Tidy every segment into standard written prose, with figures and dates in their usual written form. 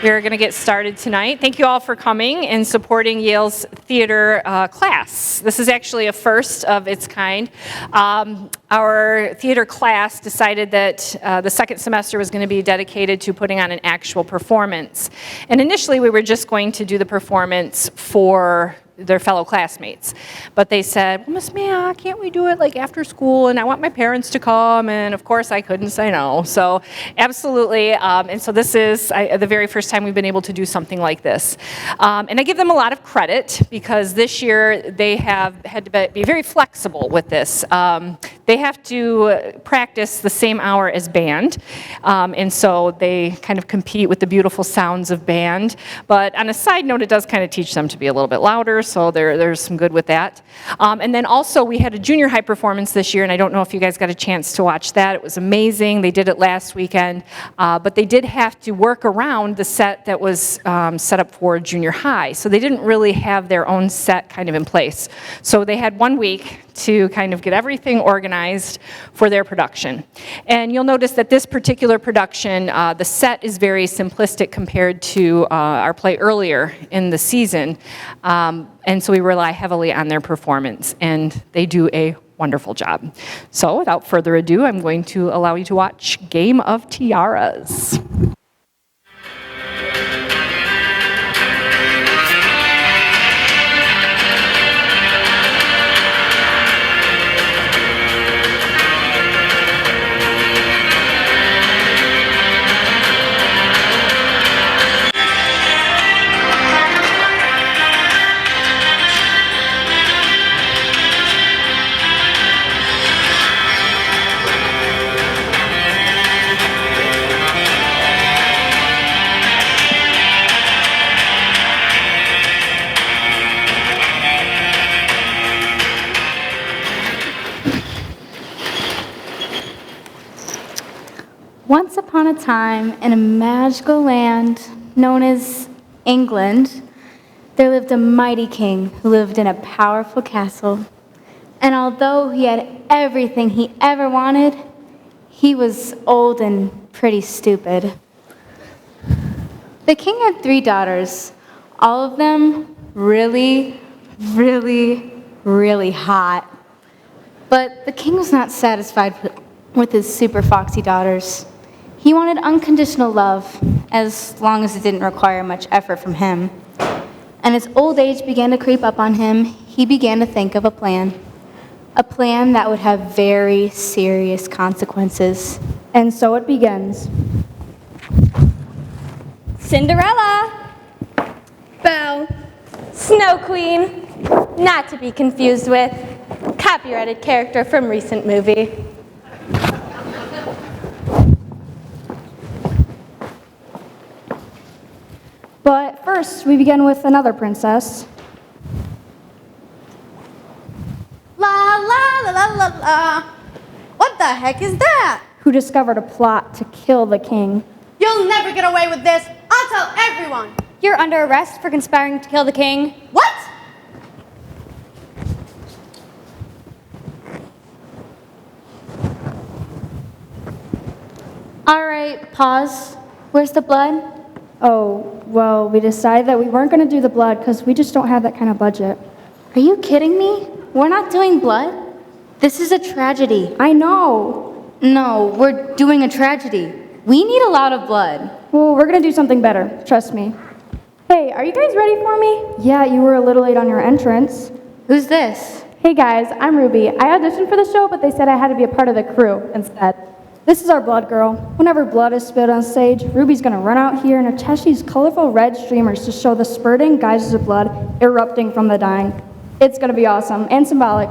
We're going to get started tonight. Thank you all for coming and supporting Yale's theater class. This is actually a first of its kind. Our theater class decided that the second semester was going to be dedicated to putting on an actual performance. And initially we were just going to do the performance for their fellow classmates. But they said, well, Miss Mia, can't we do it like after school? And I want my parents to come. And of course I couldn't say no. So absolutely. And so this is the very first time we've been able to do something like this. And I give them a lot of credit because this year they have had to be very flexible with this. They have to practice the same hour as band. And so they kind of compete with the beautiful sounds of band. But on a side note, it does kind of teach them to be a little bit louder. So there's some good with that. And then also we had a junior high performance this year, and I don't know if you guys got a chance to watch that. It was amazing. They did it last weekend. But they did have to work around the set that was set up for junior high. So they didn't really have their own set kind of in place. So they had 1 week to kind of get everything organized for their production. And you'll notice that this particular production, the set is very simplistic compared to our play earlier in the season. And so we rely heavily on their performance, and they do a wonderful job. So without further ado, I'm going to allow you to watch Game of Tiaras. Once upon a time, in a magical land known as England, there lived a mighty king who lived in a powerful castle. And although he had everything he ever wanted, he was old and pretty stupid. The king had 3 daughters, all of them really, really, really hot. But the king was not satisfied with his super foxy daughters. He wanted unconditional love, as long as it didn't require much effort from him. And as old age began to creep up on him, he began to think of a plan that would have very serious consequences. And so it begins. Cinderella, Belle, Snow Queen, not to be confused with copyrighted character from recent movie. But first, we begin with another princess. La la la la la la. What the heck is that? Who discovered a plot to kill the king. You'll never get away with this. I'll tell everyone. You're under arrest for conspiring to kill the king. What? All right, pause. Where's the blood? Oh, well, we decided that we weren't going to do the blood because we just don't have that kind of budget. Are you kidding me? We're not doing blood? This is a tragedy. I know. No, we're doing a tragedy. We need a lot of blood. Well, we're going to do something better. Trust me. Hey, are you guys ready for me? Yeah, you were a little late on your entrance. Who's this? Hey guys, I'm Ruby. I auditioned for the show, but they said I had to be a part of the crew instead. This is our blood girl. Whenever blood is spilled on stage, Ruby's gonna run out here and attach these colorful red streamers to show the spurting geysers of blood erupting from the dying. It's gonna be awesome and symbolic.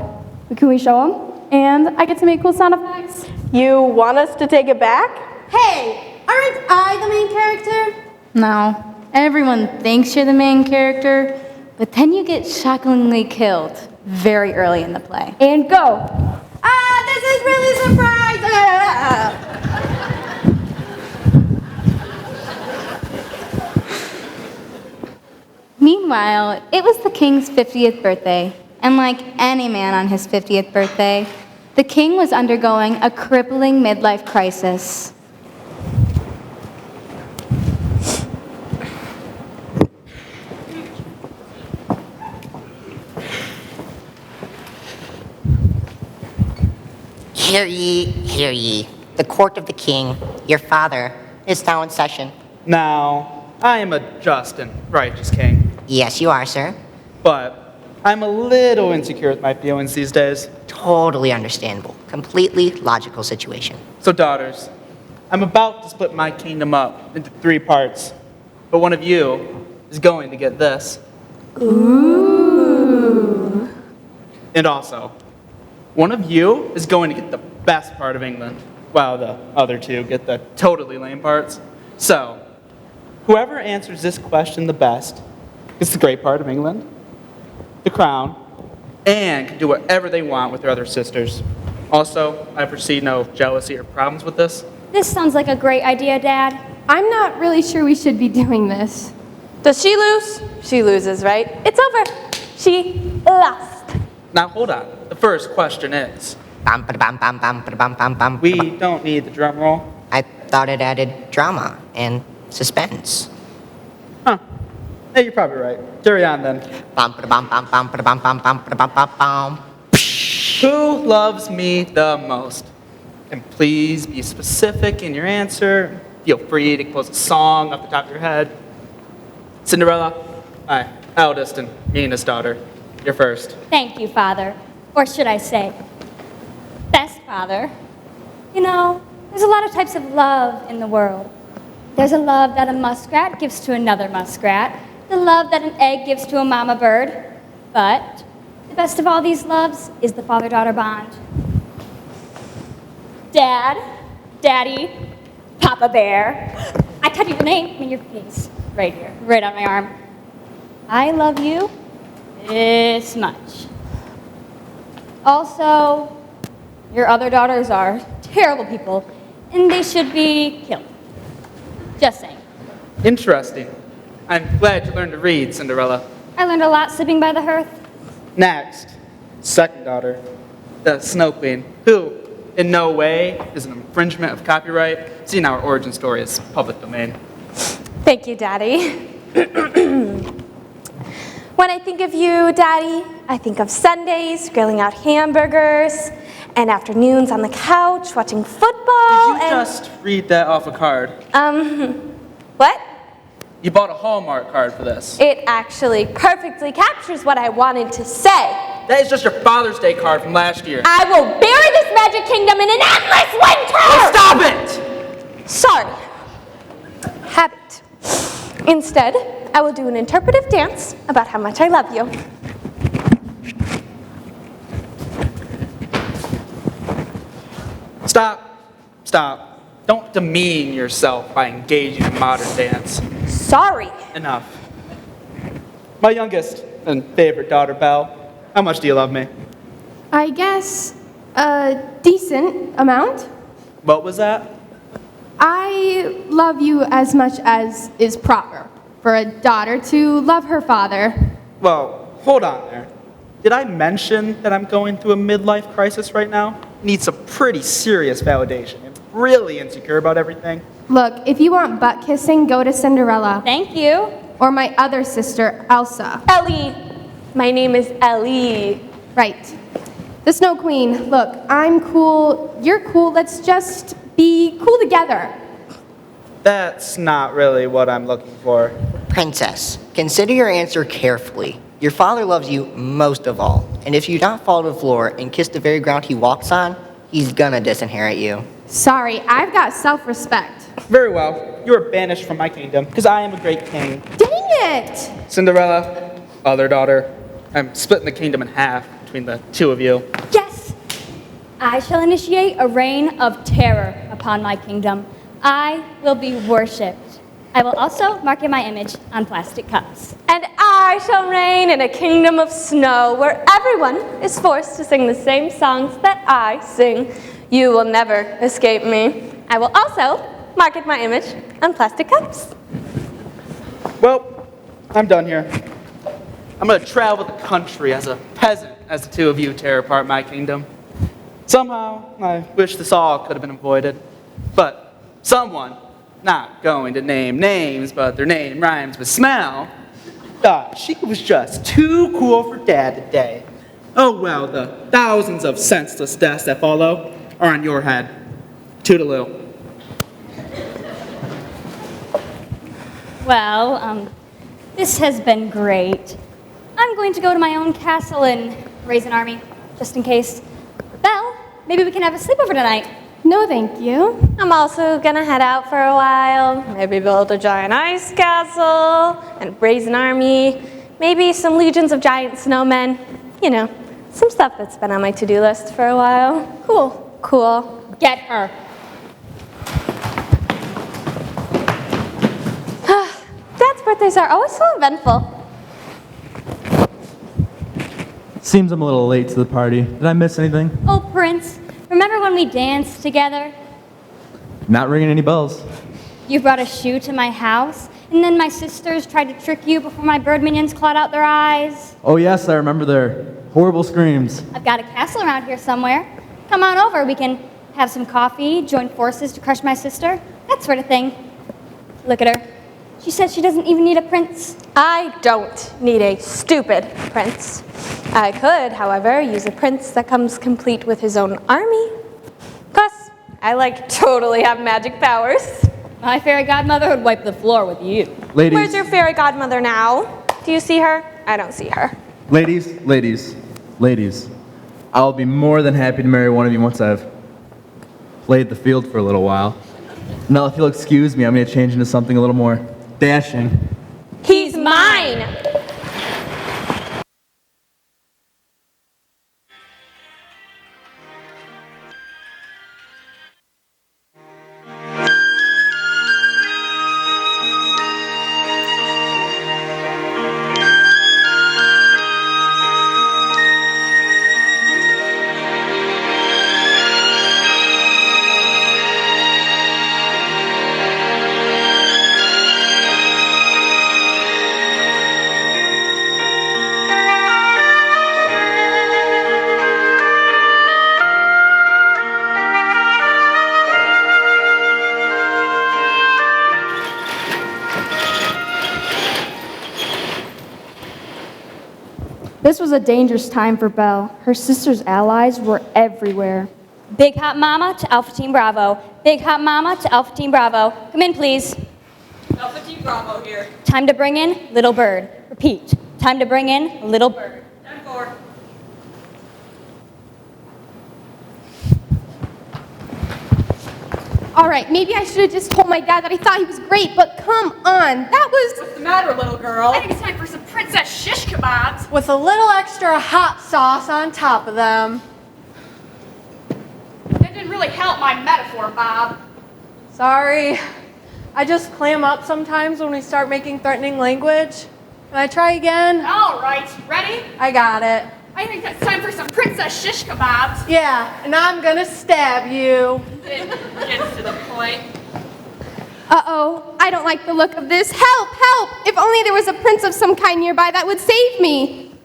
Can we show them? And I get to make cool sound effects. You want us to take it back? Hey, aren't I the main character? No. Everyone thinks you're the main character, but then you get shockingly killed very early in the play. And go! This is really surprising! Meanwhile, it was the king's 50th birthday, and like any man on his 50th birthday, the king was undergoing a crippling midlife crisis. Hear ye, hear ye. The court of the king, your father, is now in session. Now, I am a just and righteous king, Yes, you are, sir. but I'm a little insecure with my feelings these days. Totally understandable. Completely logical situation. So, daughters, I'm about to split my kingdom up into 3 parts, but one of you is going to get this. Ooh. And also, one of you is going to get the best part of England, while the other 2 get the totally lame parts. So, whoever answers this question the best gets the great part of England, the crown, and can do whatever they want with their other sisters. Also, I foresee no jealousy or problems with this. This sounds like a great idea, Dad. I'm not really sure we should be doing this. Does she lose? She loses, right? It's over. She lost. Now, hold on. The first question is, Bum, ba-da-bum, bum, bum, ba-da-bum, bum, bum. we don't need the drum roll. I thought it added drama and suspense. Huh. Hey, you're probably right. Carry on then. Bum, ba-da-bum, bum, bum, ba-da-bum, bum, bum, ba-da-bum, bum, bum. Who loves me the most? And please be specific in your answer. Feel free to compose a song off the top of your head. Cinderella, my eldest and meanest daughter, you're first. Thank you, Father. Or should I say, best father. You know, there's a lot of types of love in the world. There's a love that a muskrat gives to another muskrat, the love that an egg gives to a mama bird. But the best of all these loves is the father-daughter bond. Dad, Daddy, Papa Bear. I tattooed your name in your face, right here, right on my arm. I love you this much. Also, your other daughters are terrible people, and they should be killed. Just saying. Interesting. I'm glad you learned to read, Cinderella. I learned a lot sleeping by the hearth. Next, second daughter, the Snow Queen, who in no way is an infringement of copyright, seeing our origin story is public domain. Thank you, Daddy. When I think of you, Daddy, I think of Sundays, grilling out hamburgers, and afternoons on the couch watching football. Did you just read that off a card? What? You bought a Hallmark card for this. It actually perfectly captures what I wanted to say. That is just your Father's Day card from last year. I will bury this magic kingdom in an endless winter! Stop it! Sorry. Habit. Instead, I will do an interpretive dance about how much I love you. Stop. Don't demean yourself by engaging in modern dance. Sorry. Enough. My youngest and favorite daughter, Belle, how much do you love me? I guess a decent amount. What was that? I love you as much as is proper for a daughter to love her father. Well, hold on there. Did I mention that I'm going through a midlife crisis right now? Need some pretty serious validation. I'm really insecure about everything. Look, if you want butt kissing, go to Cinderella. Thank you. Or my other sister, Elsa. Ellie. My name is Ellie. Right. The Snow Queen. Look, I'm cool, you're cool, let's just be cool together. That's not really what I'm looking for. Princess, consider your answer carefully. Your father loves you most of all, and if you don't fall to the floor and kiss the very ground he walks on, he's gonna disinherit you. Sorry, I've got self-respect. Very well. You are banished from my kingdom, because I am a great king. Dang it! Cinderella, other daughter, I'm splitting the kingdom in half between the 2 of you. Yes! I shall initiate a reign of terror upon my kingdom. I will be worshipped. I will also market my image on plastic cups. And I shall reign in a kingdom of snow where everyone is forced to sing the same songs that I sing. You will never escape me. I will also market my image on plastic cups. Well, I'm done here. I'm going to travel the country as a peasant as the 2 of you tear apart my kingdom. Somehow, I wish this all could have been avoided. But someone, not going to name names, but their name rhymes with smell, thought she was just too cool for Dad today. Oh well, the thousands of senseless deaths that follow. are on your head. Toodaloo. Well, this has been great. I'm going to go to my own castle and raise an army, just in case. Belle, maybe we can have a sleepover tonight. No, thank you. I'm also gonna head out for a while, maybe build a giant ice castle and raise an army, maybe some legions of giant snowmen. You know, some stuff that's been on my to-do list for a while. Cool. Get her. Dad's birthdays are always so eventful. Seems I'm a little late to the party. Did I miss anything? Oh, Prince, remember when we danced together? Not ringing any bells. You brought a shoe to my house, and then my sisters tried to trick you before my bird minions clawed out their eyes. Oh yes, I remember their horrible screams. I've got a castle around here somewhere. Come on over. We can have some coffee, join forces to crush my sister, that sort of thing. Look at her. She says she doesn't even need a prince. I don't need a stupid prince. I could, however, use a prince that comes complete with his own army. Plus, I totally have magic powers. My fairy godmother would wipe the floor with you. Ladies, Where's your fairy godmother now? Do you see her? I don't see her. ladies. I'll be more than happy to marry one of you once I've played the field for a little while. Now, if you'll excuse me, I'm going to change into something a little more dashing. He's mine! This was a dangerous time for Belle. Her sister's allies were everywhere. Big Hot Mama to Alpha Team Bravo. Big Hot Mama to Alpha Team Bravo. Come in, please. Alpha Team Bravo here. Time to bring in Little Bird. Repeat. Time to bring in Little Bird. 10-4. All right, maybe I should have just told my dad that I thought he was great, but come on, that was... What's the matter, little girl? I think it's time for some princess shish kebabs. With a little extra hot sauce on top of them. That didn't really help my metaphor, Bob. Sorry. I just clam up sometimes when we start making threatening language. Can I try again? All right, ready? I got it. I think it's time for some princess shish kebabs. Yeah, and I'm gonna stab you. It gets to the point. Uh-oh, I don't like the look of this. Help, help! If only there was a prince of some kind nearby that would save me.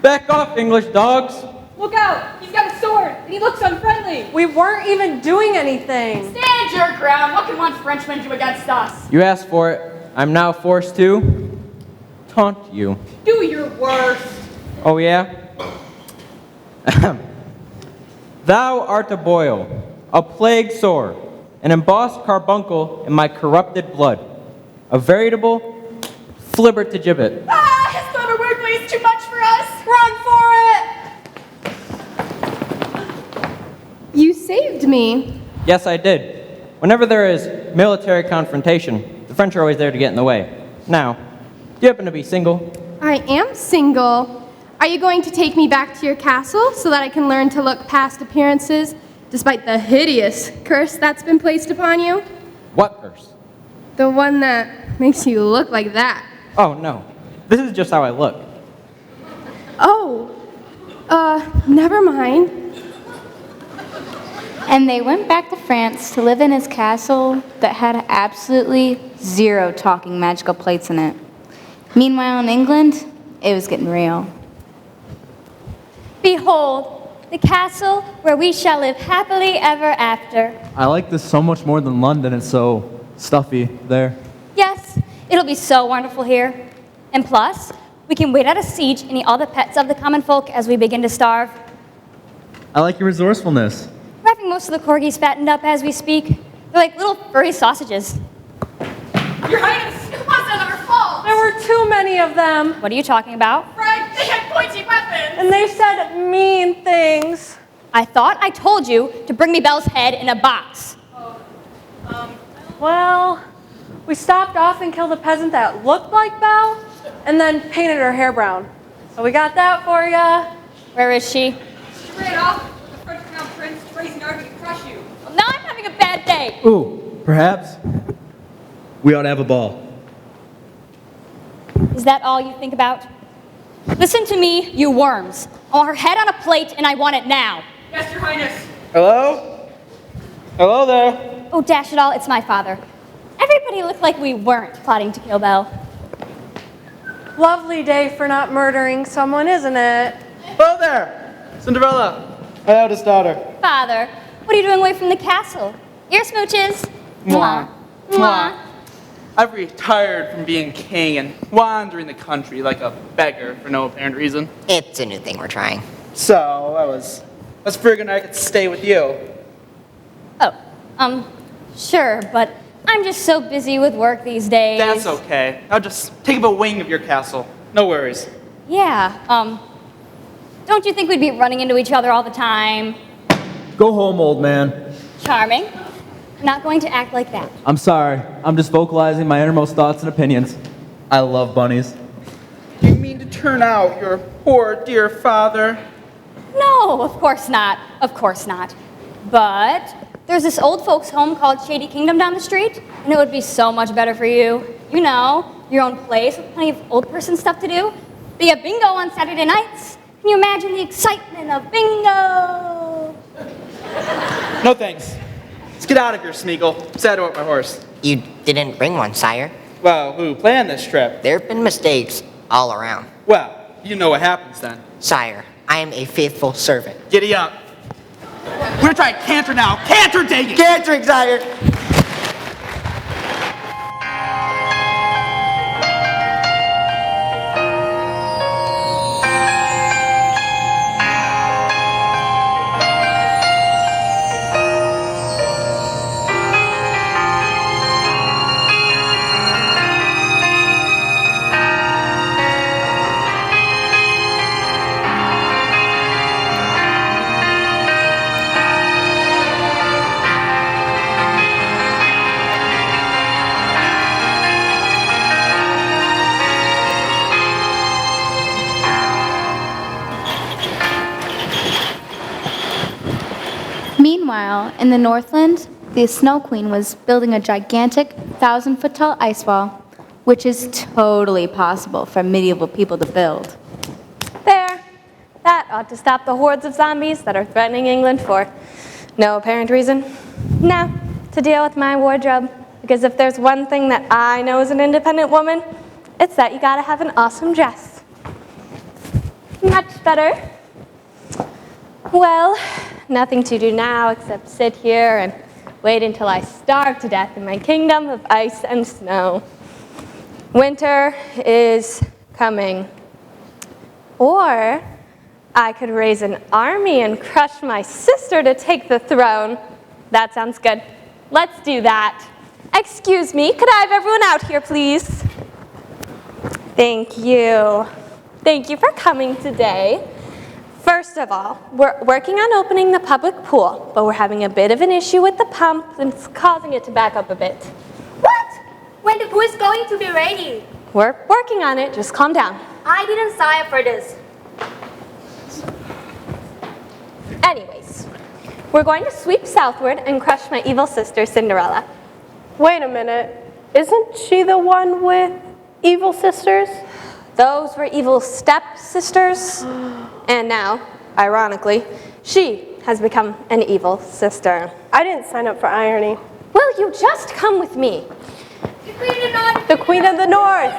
Back off, English dogs. Look out! He's got a sword, and he looks unfriendly. We weren't even doing anything. Stand your ground. What can one Frenchman do against us? You asked for it. I'm now forced to taunt you. Do your worst. Oh, yeah? Thou art a boil, a plague sore, an embossed carbuncle in my corrupted blood, a veritable flibber to gibbet. Ah, his clever wordplay is too much for us. Run for it! You saved me. Yes, I did. Whenever there is military confrontation, the French are always there to get in the way. Now, do you happen to be single? I am single. Are you going to take me back to your castle so that I can learn to look past appearances, despite the hideous curse that's been placed upon you? What curse? The one that makes you look like that. Oh, no. This is just how I look. Oh, never mind. And they went back to France to live in his castle that had absolutely 0 talking magical plates in it. Meanwhile, in England, it was getting real. Behold, the castle where we shall live happily ever after. I like this so much more than London. It's so stuffy there. Yes, it'll be so wonderful here. And plus, we can wait out a siege and eat all the pets of the common folk as we begin to starve. I like your resourcefulness. We're having most of the corgis fattened up as we speak. They're like little furry sausages. Your Highness, it wasn't our fault. There were too many of them, What are you talking about? Right, they had pointy weapons. and they said mean things. I thought I told you to bring me Belle's head in a box. Well, we stopped off and killed a peasant that looked like Belle, and then painted her hair brown. So we got that for ya. Where is she? She ran off with the French crown prince to raise an army to crush you. Well, now I'm having a bad day. Ooh, perhaps we ought to have a ball. Is that all you think about? Listen to me, you worms. I want her head on a plate, and I want it now. Yes, Your Highness. Hello? Hello there. Oh, dash it all, it's my father. Everybody looked like we weren't plotting to kill Belle. Lovely day for not murdering someone, isn't it? Hello there. Cinderella, my eldest daughter. Father, what are you doing away from the castle? Ear smooches. Mwah. Mwah. I've retired from being king and wandering the country like a beggar for no apparent reason. It's a new thing we're trying. So I was figuring I could stay with you. Oh, sure, but I'm just so busy with work these days. That's okay. I'll just take up a wing of your castle. No worries. Yeah, don't you think we'd be running into each other all the time? Go home, old man. Charming. Not going to act like that. I'm sorry. I'm just vocalizing my innermost thoughts and opinions. I love bunnies. You mean to turn out your poor dear father? No, of course not. Of course not. But there's this old folks' home called Shady Kingdom down the street, and it would be so much better for you. You know, your own place with plenty of old person stuff to do. They have bingo on Saturday nights. Can you imagine the excitement of bingo? No thanks. Let's get out of here, Smeagol. Saddle up my horse. You didn't bring one, sire. Well, who planned this trip? There have been mistakes all around. Well, you know what happens then. Sire, I am a faithful servant. Giddy up. We're gonna try canter now. Canter, dang it! Cantering, sire! Meanwhile, in the Northland, the Snow Queen was building a gigantic 1,000-foot tall ice wall, which is totally possible for medieval people to build. There. That ought to stop the hordes of zombies that are threatening England for no apparent reason. Now, to deal with my wardrobe. Because if there's one thing that I know as an independent woman, it's that you gotta have an awesome dress. Much better. Well, nothing to do now except sit here and wait until I starve to death in my kingdom of ice and snow. Winter is coming. Or I could raise an army and crush my sister to take the throne. That sounds good. Let's do that. Excuse me, could I have everyone out here, please? Thank you. Thank you for coming today. First of all, we're working on opening the public pool, but we're having a bit of an issue with the pump and it's causing it to back up a bit. What? When the pool is going to be ready? We're working on it, just calm down. I didn't sign up for this. Anyways, we're going to sweep southward and crush my evil sister, Cinderella. Wait a minute. Isn't she the one with evil sisters? Those were evil stepsisters, and now, ironically, she has become an evil sister. I didn't sign up for irony. Will you just come with me? The Queen of the North.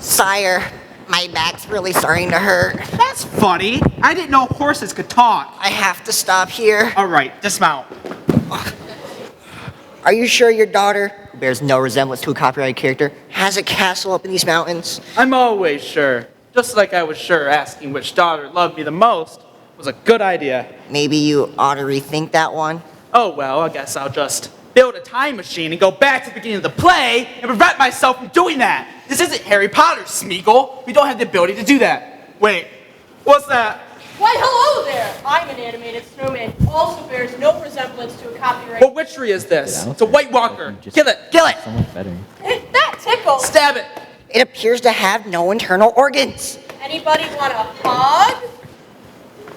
Sire, my back's really starting to hurt. That's funny. I didn't know horses could talk. I have to stop here. All right, dismount. Are you sure your daughter, who bears no resemblance to a copyrighted character, has a castle up in these mountains? I'm always sure. Just like I was sure asking which daughter loved me the most was a good idea. Maybe you ought to rethink that one. Oh, well, I guess I'll just build a time machine and go back to the beginning of the play and prevent myself from doing that. This isn't Harry Potter, Smeagol. We don't have the ability to do that. Wait, what's that? Why, hello there! I'm an animated snowman. Also bears no resemblance to a copyright. What witchery is this? It's a White Walker. Kill it! Kill it! Someone's better. That tickles! Stab it! It appears to have no internal organs. Anybody want a hug?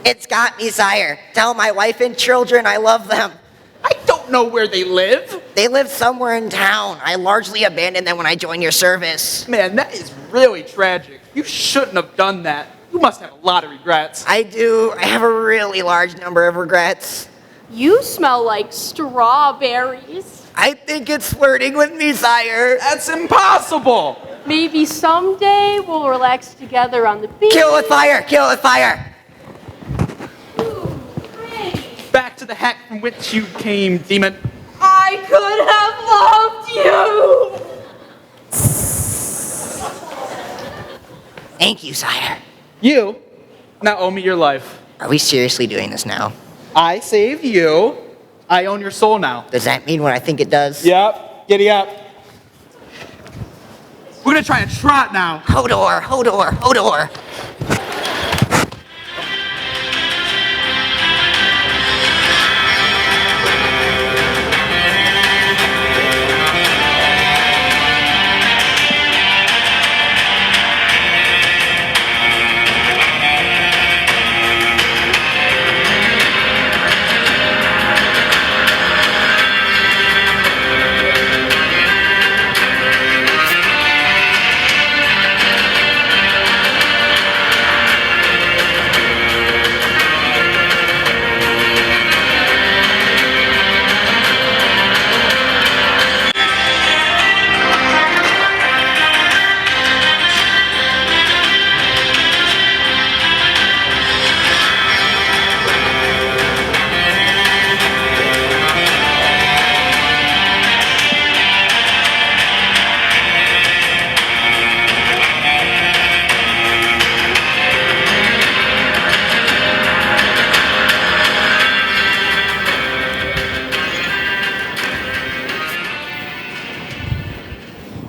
It's got me, sire. Tell my wife and children I love them. I don't know where they live. They live somewhere in town. I largely abandoned them when I joined your service. Man, that is really tragic. You shouldn't have done that. You must have a lot of regrets. I do. I have a really large number of regrets. You smell like strawberries. I think it's flirting with me, sire. That's impossible. Maybe someday we'll relax together on the beach. Kill with fire! Kill with fire! Back to the hack from which you came, demon. I could have loved you! Thank you, sire. You now owe me your life. Are we seriously doing this now? I saved you. I own your soul now. Does that mean what I think it does? Yep. Giddy up. We're gonna try a trot now. Hodor, Hodor, Hodor.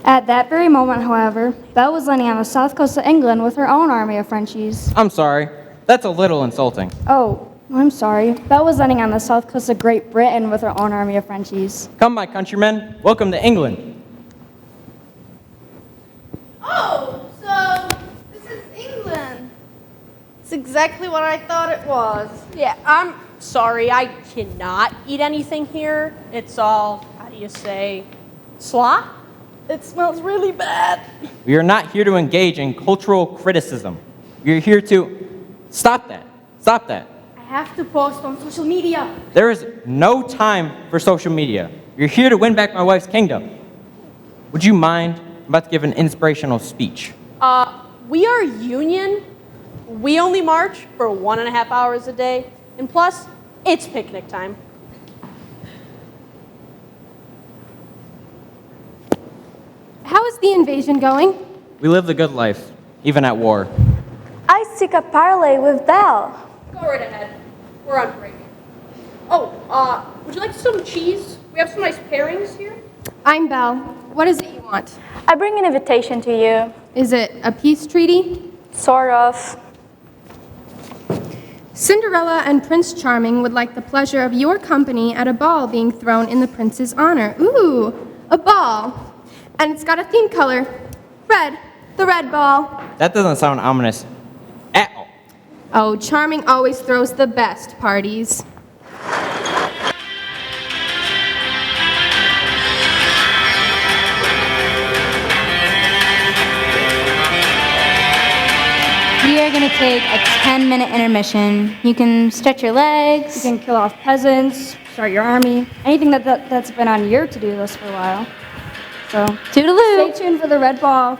At that very moment, however, Belle was landing on the south coast of England with her own army of Frenchies. I'm sorry. That's a little insulting. Oh, I'm sorry. Belle was landing on the south coast of Great Britain with her own army of Frenchies. Come, my countrymen. Welcome to England. Oh, so this is England. It's exactly what I thought it was. Yeah, I'm sorry, I cannot eat anything here. It's all, how do you say, slop? It smells really bad. We are not here to engage in cultural criticism. We are here to stop that. Stop that. I have to post on social media. There is no time for social media. You're here to win back my wife's kingdom. Would you mind? I'm about to give an inspirational speech. We are union. We only march for 1.5 hours a day. And plus, it's picnic time. How is the invasion going? We live the good life, even at war. I seek a parley with Belle. Go right ahead. We're on break. Oh, would you like some cheese? We have some nice pairings here. I'm Belle. What is it you want? I bring an invitation to you. Is it a peace treaty? Sort of. Cinderella and Prince Charming would like the pleasure of your company at a ball being thrown in the prince's honor. Ooh, a ball. And it's got a theme color. Red. The red ball. That doesn't sound ominous at all. Oh, Charming always throws the best parties. We are going to take a 10-minute intermission. You can stretch your legs. You can kill off peasants, start your army, anything that's been on your to-do list for a while. So, Toodaloo. stay tuned for the red ball.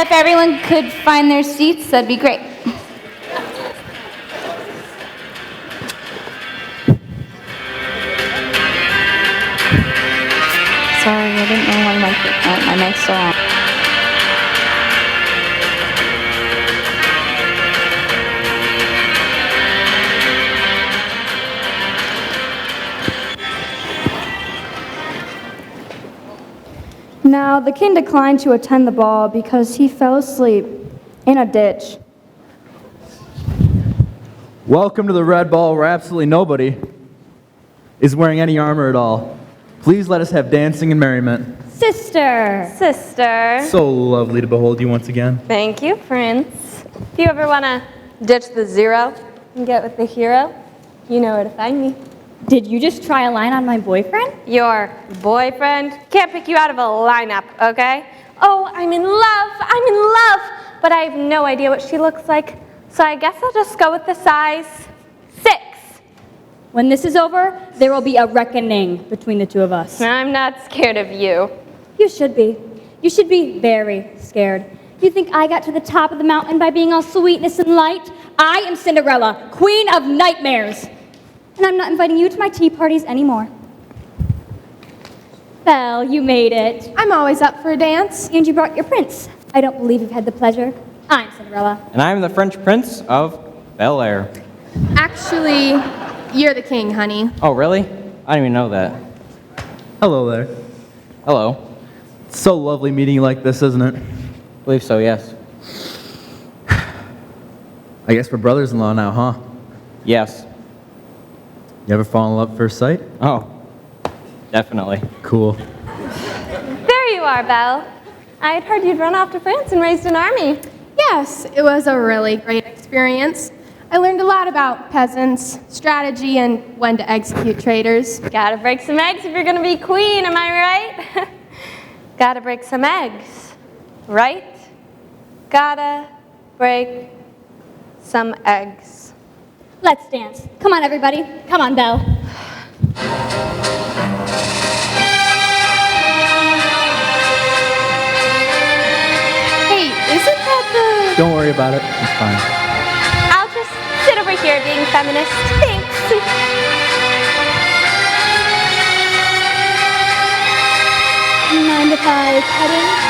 if everyone could find their seats, that'd be great. Sorry, I didn't know my mic's still on. Now, the king declined to attend the ball because he fell asleep in a ditch. Welcome to the Red Ball, where absolutely nobody is wearing any armor at all. Please let us have dancing and merriment. Sister. So lovely to behold you once again. Thank you, Prince. If you ever want to ditch the zero and get with the hero, you know where to find me. Did you just try a line on my boyfriend? Your boyfriend? Can't pick you out of a lineup, okay? Oh, I'm in love, but I have no idea what she looks like, so I guess I'll just go with the size 6. When this is over, there will be a reckoning between the two of us. I'm not scared of you. You should be. You should be very scared. You think I got to the top of the mountain by being all sweetness and light? I am Cinderella, queen of nightmares. And I'm not inviting you to my tea parties anymore. Belle, you made it. I'm always up for a dance. And you brought your prince. I don't believe you've had the pleasure. I'm Cinderella. And I'm the French Prince of Bel Air. Actually, you're the king, honey. Oh, really? I didn't even know that. Hello there. Hello. It's so lovely meeting you like this, isn't it? I believe so, yes. I guess we're brothers-in-law now, huh? Yes. You ever fall in love at first sight? Oh, definitely. Cool. There you are, Belle. I had heard you'd run off to France and raised an army. Yes, it was a really great experience. I learned a lot about peasants, strategy, and when to execute traitors. Gotta break some eggs if you're gonna be queen, am I right? Gotta break some eggs, right? Gotta break some eggs. Let's dance. Come on, everybody. Come on, Belle. Hey, isn't that Don't worry about it. It's fine. I'll just sit over here being feminist. Thanks. 9 to 5 heading.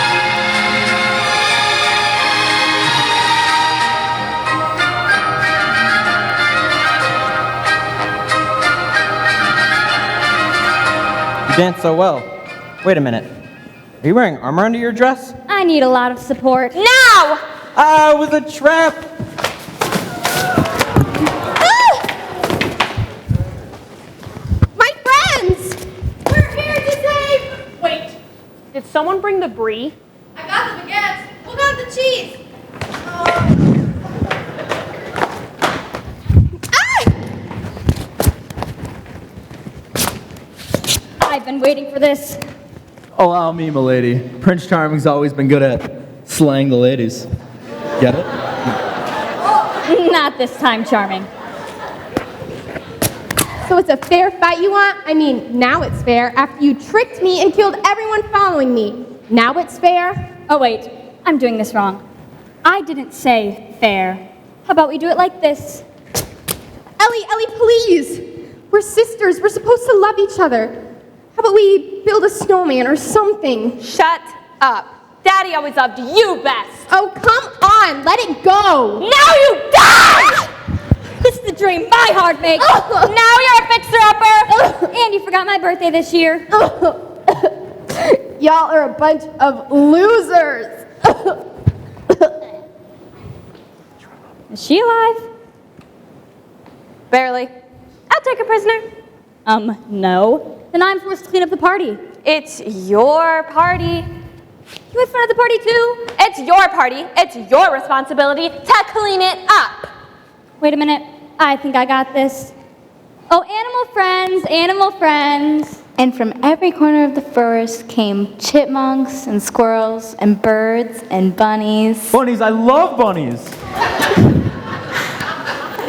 You dance so well. Wait a minute. Are you wearing armor under your dress? I need a lot of support. Now! Ah, it was a trap! my friends? We're here to save. Wait, did someone bring the brie? I got the baguettes. Look at the cheese. I've been waiting for this. Allow me, milady. Prince Charming's always been good at slaying the ladies. Get it? Not this time, Charming. So it's a fair fight you want? I mean, now it's fair after you tricked me and killed everyone following me. Now it's fair? Oh, wait. I'm doing this wrong. I didn't say fair. How about we do it like this? Ellie, please. We're sisters. We're supposed to love each other. How about we build a snowman or something? Shut up. Daddy always loved you best. Oh, come on. Let it go. Now you die! This is the dream my heart makes. Now you're a fixer-upper. And you forgot my birthday this year. Y'all are a bunch of losers. Is she alive? Barely. I'll take a prisoner. No. Then I'm forced to clean up the party. It's your party. You had fun at the party too? It's your party. It's your responsibility to clean it up. Wait a minute. I think I got this. Oh, animal friends, animal friends. And from every corner of the forest came chipmunks and squirrels and birds and bunnies. Bunnies, I love bunnies!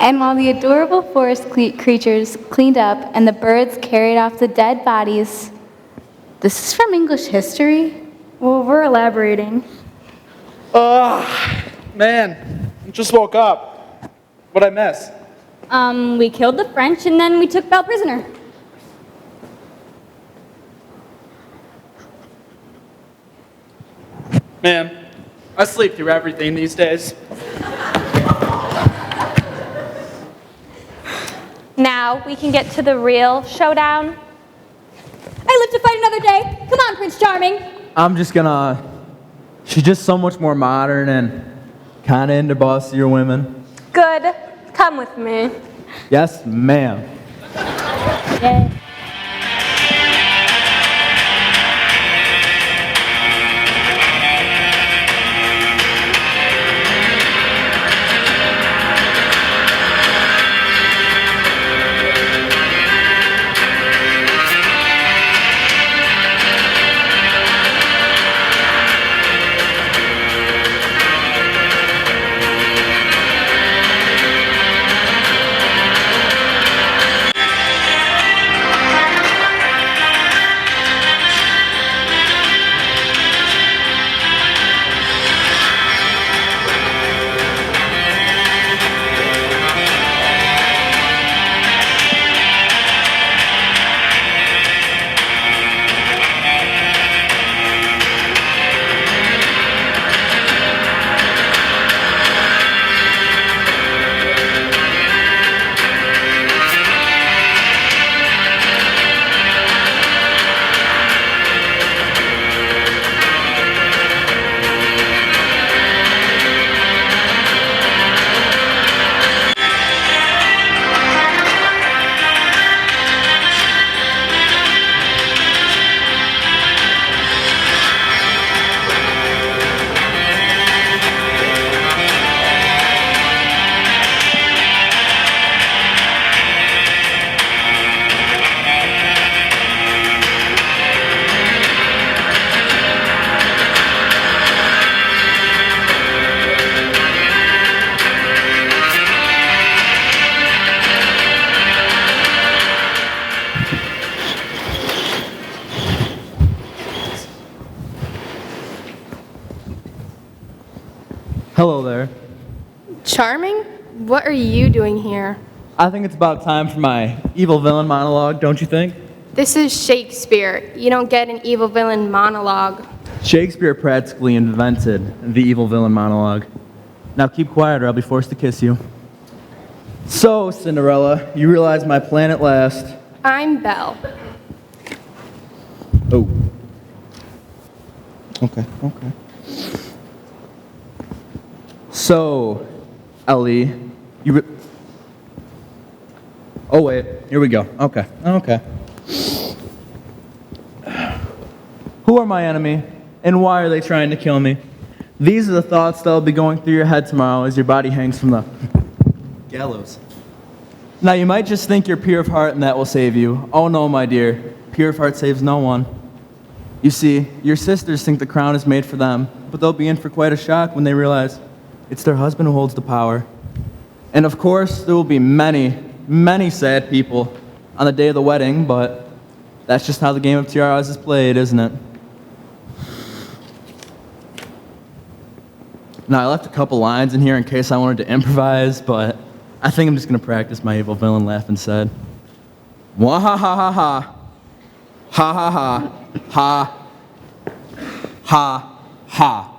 And while the adorable forest creatures cleaned up and the birds carried off the dead bodies, this is from English history. Well, we're elaborating. Man, I just woke up. What'd I miss? We killed the French and then we took Belle prisoner. Man, I sleep through everything these days. Now we can get to the real showdown. I live to fight another day. Come on, Prince Charming. I'm just gonna. She's just so much more modern and kind of into bossier women. Good. Come with me. Yes, ma'am. Yeah. Hello there. Charming? What are you doing here? I think it's about time for my evil villain monologue, don't you think? This is Shakespeare. You don't get an evil villain monologue. Shakespeare practically invented the evil villain monologue. Now keep quiet or I'll be forced to kiss you. So, Cinderella, you realize my plan at last. I'm Belle. Oh. Okay. So, Ellie, oh wait, here we go. Okay. Who are my enemy, and why are they trying to kill me? These are the thoughts that will be going through your head tomorrow as your body hangs from the gallows. Now, you might just think you're pure of heart and that will save you. Oh no, my dear, pure of heart saves no one. You see, your sisters think the crown is made for them, but they'll be in for quite a shock when they realize it's their husband who holds the power. And of course, there will be many, many sad people on the day of the wedding, but that's just how the game of tiaras is played, isn't it? Now, I left a couple lines in here in case I wanted to improvise, but I think I'm just going to practice my evil villain laugh instead. Wah ha ha ha ha. Ha ha ha. Ha. Ha. Ha.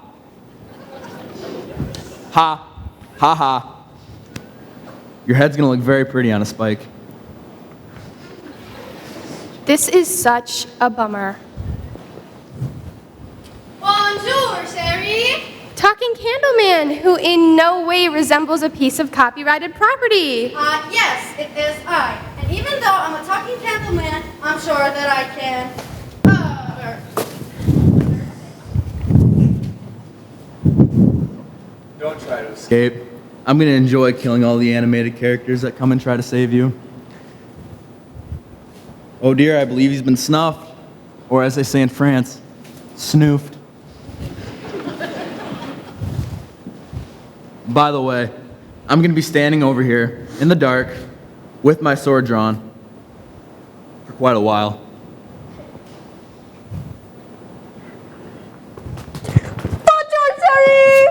Ha. Ha ha. Your head's going to look very pretty on a spike. This is such a bummer. Bonjour, chérie. Talking Candleman, who in no way resembles a piece of copyrighted property. Yes, it is I. And even though I'm a talking candleman, I'm sure that I can. Don't try to escape. I'm going to enjoy killing all the animated characters that come and try to save you. Oh dear, I believe he's been snuffed. Or as they say in France, snoofed. By the way, I'm going to be standing over here in the dark with my sword drawn for quite a while. Bonjour, Sari!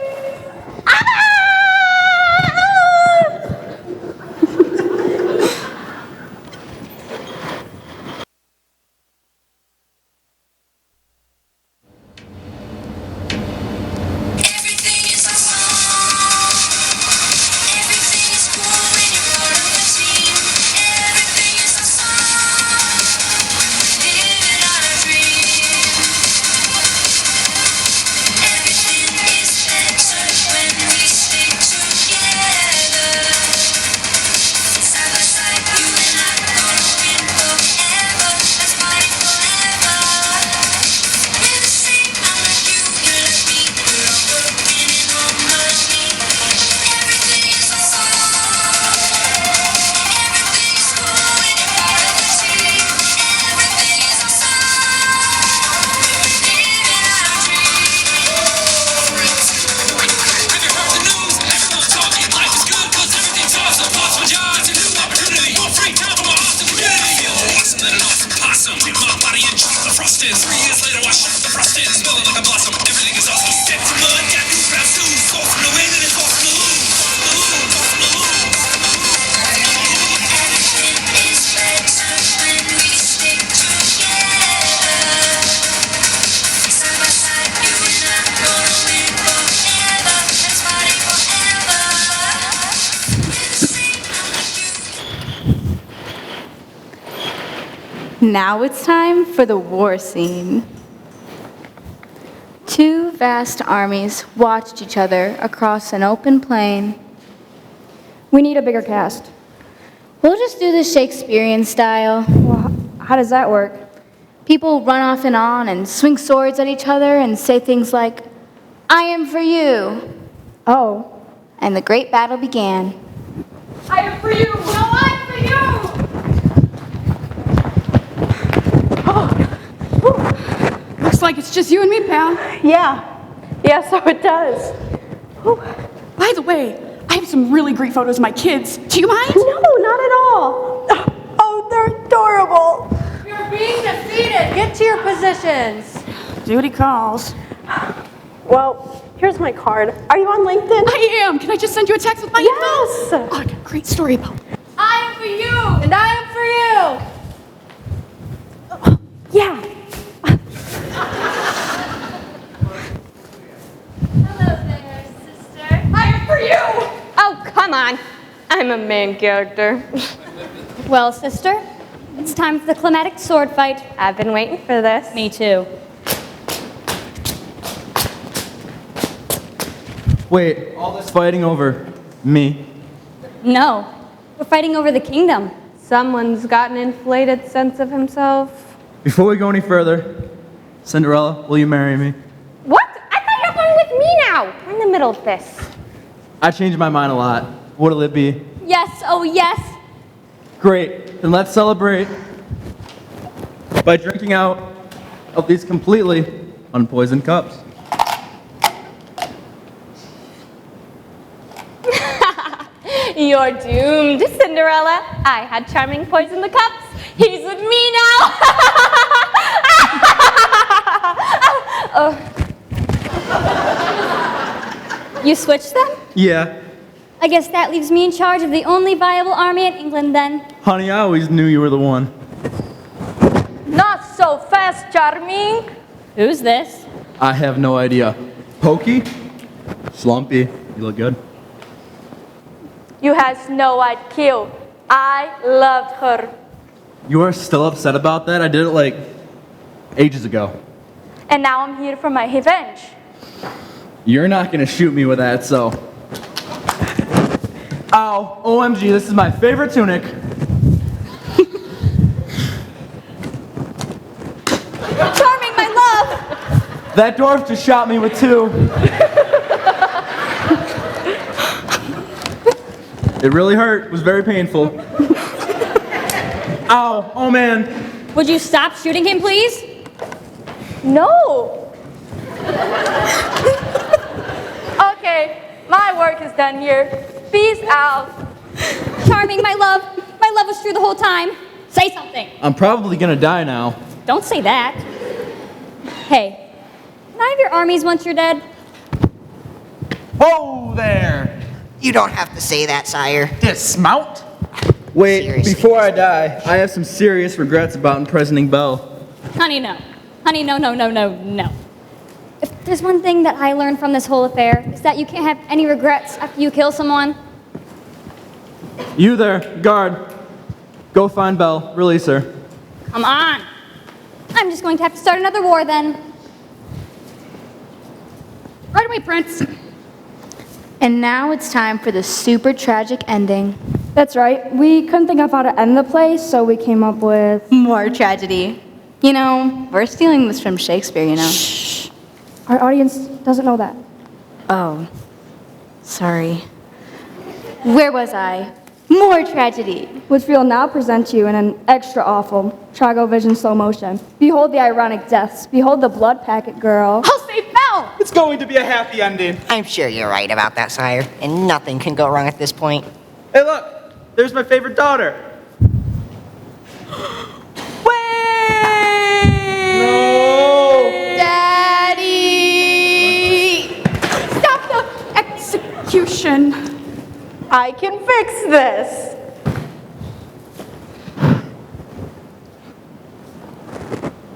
And now it's time for the war scene. Two vast armies watched each other across an open plain. We need a bigger cast. We'll just do this Shakespearean style. Well, how does that work? People run off and on and swing swords at each other and say things like, "I am for you." Oh. And the great battle began. I am for you. No, I'm for you. Looks like it's just you and me, pal. Yeah, so it does. By the way, I have some really great photos of my kids. Do you mind? No, not at all. Oh, they're adorable. You're being defeated. Get to your positions. Duty calls. Well, here's my card. Are you on LinkedIn? I am. Can I just send you a text with my Yes. info? Oh, I got a great story about it. I am for you. And I am for you. Yeah. Hello there, sister. I am for you. Oh, come on. I'm a main character. Well, sister, it's time for the climatic sword fight. I've been waiting for this. Me too. Wait, all this fighting over me? No, we're fighting over the kingdom. Someone's got an inflated sense of himself. Before we go any further, Cinderella, will you marry me? What? I thought you were going with me now. We're in the middle of this. I changed my mind a lot. What'll it be? Yes, oh yes. Great, then let's celebrate by drinking out of these completely unpoisoned cups. You're doomed, Cinderella. I had Charming poison the cups. He's with me now. You switched them? Yeah. I guess that leaves me in charge of the only viable army in England then. Honey, I always knew you were the one. Not so fast, Charming. Who's this? I have no idea. Pokey? Slumpy. You look good. You have Snow White killed. I loved her. You are still upset about that? I did it like ages ago. And now I'm here for my revenge. You're not gonna shoot me with that, so. Ow, OMG, this is my favorite tunic. Charming, my love! That dwarf just shot me with two. It really hurt. It was very painful. Ow, oh man. Would you stop shooting him, please? No. Okay, my work is done here. Peace out. Charming, my love was true the whole time. Say something. I'm probably gonna die now. Don't say that. Hey, can I have your armies once you're dead? Whoa there! You don't have to say that, sire. Dismount? Wait, Seriously, before I die, I have some serious regrets about imprisoning Belle. Honey, no. Honey, no. If there's one thing that I learned from this whole affair, it's that you can't have any regrets after you kill someone. You there, guard. Go find Belle. Release her. Come on. I'm just going to have to start another war then. Right away, Prince. And now it's time for the super tragic ending. That's right. We couldn't think of how to end the play, so we came up with More tragedy. You know, we're stealing this from Shakespeare, you know. our audience doesn't know that. Oh, sorry. Where was I? More tragedy. Which we'll now present to you in an extra awful Trago Vision slow motion. Behold the ironic deaths. Behold the blood packet girl. I'll save Belle. It's going to be a happy ending. I'm sure you're right about that, sire. And nothing can go wrong at this point. Hey, look, there's my favorite daughter. Daddy! Stop the execution. I can fix this.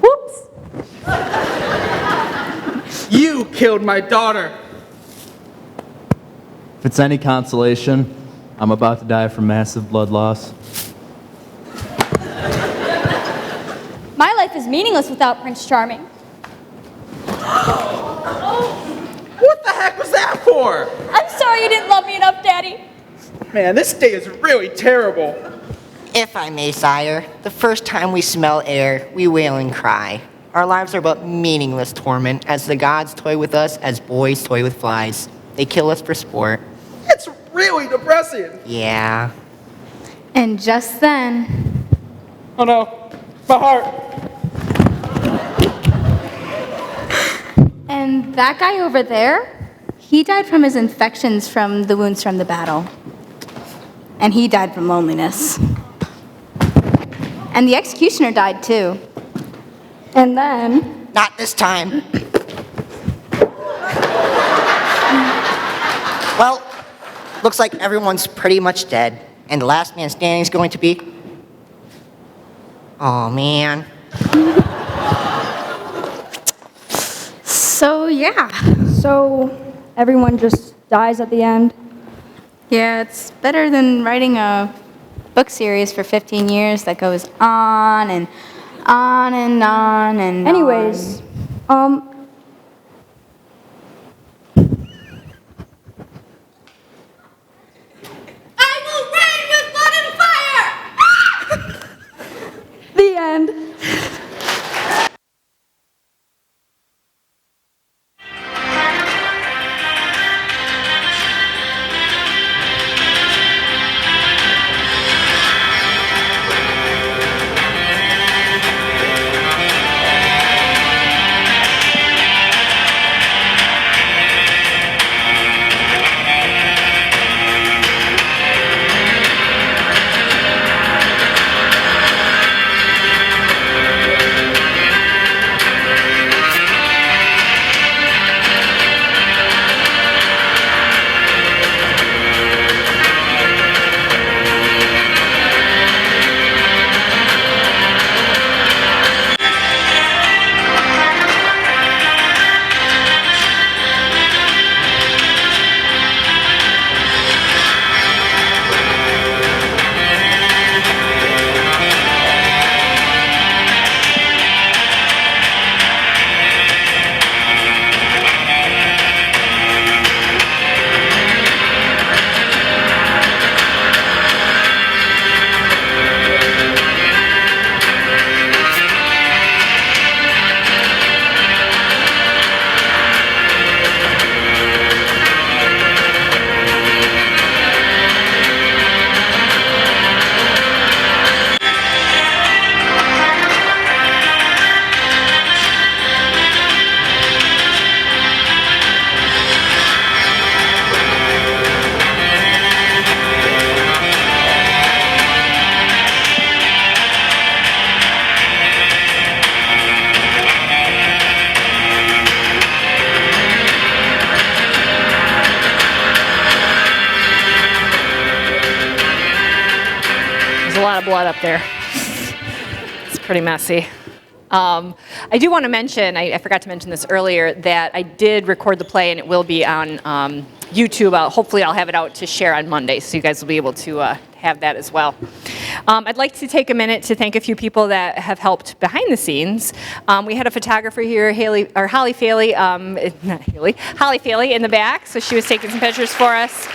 Whoops. You killed my daughter. If it's any consolation, I'm about to die from massive blood loss. My life is meaningless without Prince Charming. What the heck was that for? I'm sorry you didn't love me enough, Daddy. Man, this day is really terrible. If I may, sire, the first time we smell air, we wail and cry. Our lives are but meaningless torment, as the gods toy with us as boys toy with flies. They kill us for sport. It's really depressing. Yeah. And just then, Oh no, my heart. and that guy over there, he died from his infections from the wounds from the battle. And he died from loneliness. And the executioner died too. And then, Not this time. Well, looks like everyone's pretty much dead. And the last man standing is going to be... Oh, man. So, yeah. so everyone just dies at the end. Yeah, it's better than writing a book series for 15 years that goes on and on and on and Anyways, I will reign with blood and fire! the end. There's a lot of blood up there. It's pretty messy. I do want to mention, I forgot to mention this earlier, that I did record the play and it will be on YouTube. Hopefully I'll have it out to share on Monday, so you guys will be able to have that as well. I'd like to take a minute to thank a few people that have helped behind the scenes. We had a photographer here, Holly Faley, not Haley, Holly Faley in the back, so she was taking some pictures for us.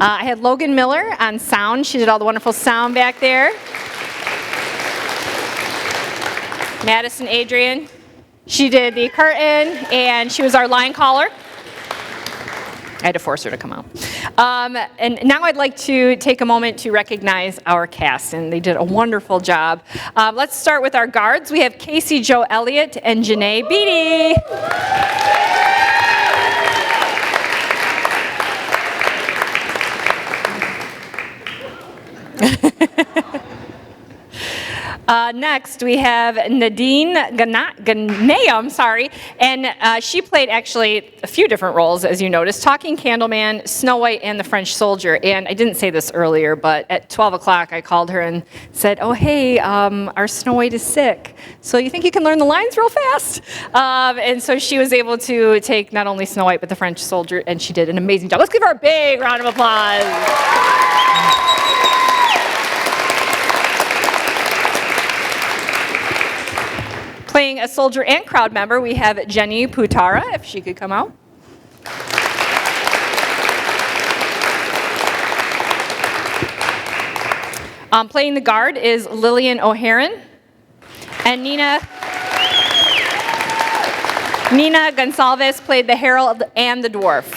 I had Logan Miller on sound. She did all the wonderful sound back there. Madison Adrian, she did the curtain, and she was our line caller. I had to force her to come out. And now I'd like to take a moment to recognize our cast, and they did a wonderful job. Let's start with our guards. We have Casey Jo Elliott and Janae Beatty. Next, we have Nadine Ghanayem, and she played actually a few different roles, as you noticed, Talking Candleman, Snow White, and the French Soldier. And I didn't say this earlier, but at 12 o'clock, I called her and said, oh, hey, our Snow White is sick, so you think you can learn the lines real fast? And so she was able to take not only Snow White, but the French Soldier, and she did an amazing job. Let's give her a big round of applause. Playing a soldier and crowd member, we have Jenny Putara, if she could come out. Playing the guard is Lillian O'Haron. And Nina Gonsalves played the herald and the dwarf.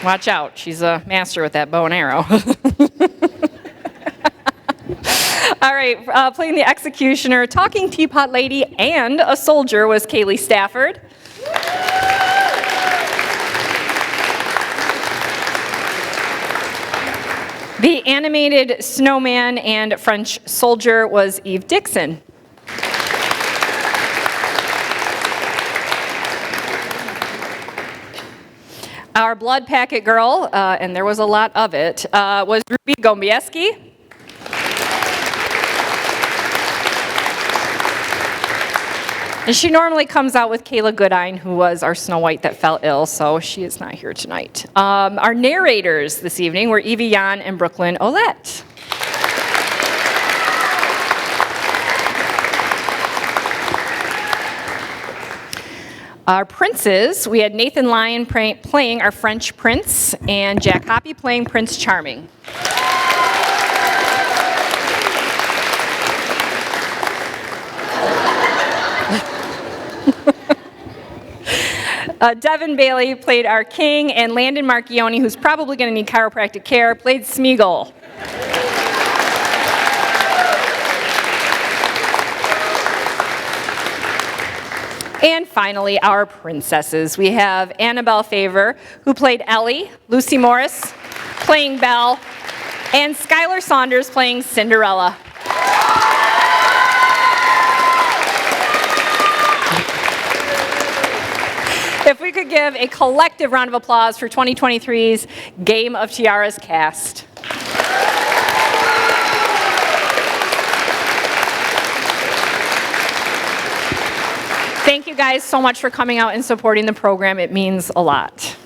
Watch out, she's a master with that bow and arrow. All right, playing the executioner, talking teapot lady, and a soldier was Kaylee Stafford. The animated snowman and French soldier was Eve Dixon. Our blood packet girl, and there was a lot of it, was Ruby Gombieski. And she normally comes out with Kayla Goodine, who was our Snow White that fell ill, so she is not here tonight. Our narrators this evening were Evie Yan and Brooklyn Olette. Our princes, we had Nathan Lyon playing our French prince, and Jack Hoppy playing Prince Charming. Devin Bailey played our king, and Landon Marchione, who's probably going to need chiropractic care, played Smeagol. And finally, our princesses. We have Annabelle Favor, who played Ellie, Lucy Morris playing Belle, and Skylar Saunders playing Cinderella. If we could give a collective round of applause for 2023's Game of Tiaras cast. Thank you guys so much for coming out and supporting the program. It means a lot.